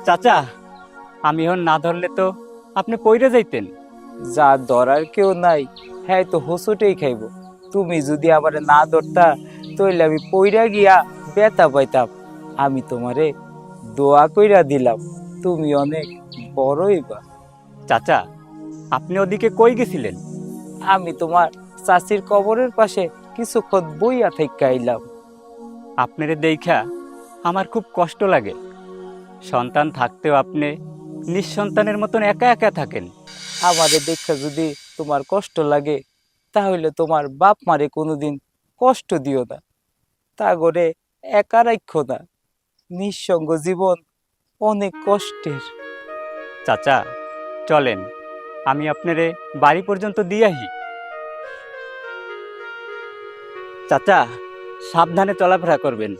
চাচা, আমি হন না ধরলে তো আপনি পইরে যাইতেন। যার ধরার কেউ নাই, হ্যাঁ তো হোঁচটেই খাইব। তুমি যদি আমারে না ধরতা, তাইলে আমি পইরা গিয়া ব্যথা পাইতাম। আমি তোমারে দোয়া কইরা দিলাম, তুমি অনেক বড়ই বা। চাচা, আপনি ওদিকে কই গেছিলেন? আমি তোমার চাচির কবরের পাশে কিছুক্ষণ বইয়া থেকে আইলাম। আপনারে দেইখা আমার খুব কষ্ট লাগে। সন্তান থাকতেও আপনি নিঃসন্তানের মতন একা একা থাকেন। আমারে দেখা যদি তোমার কষ্ট লাগে, তাহলে তোমার বাপ মারে কোনোদিন কষ্ট দিও না। তা করে একা রাখো না। নিঃসঙ্গ জীবন অনেক কষ্টের। চাচা, চলেন, আমি আপনারে বাড়ি পর্যন্ত দিয়ে আহি। চাচা, সাবধানে চলাফেরা করবেন।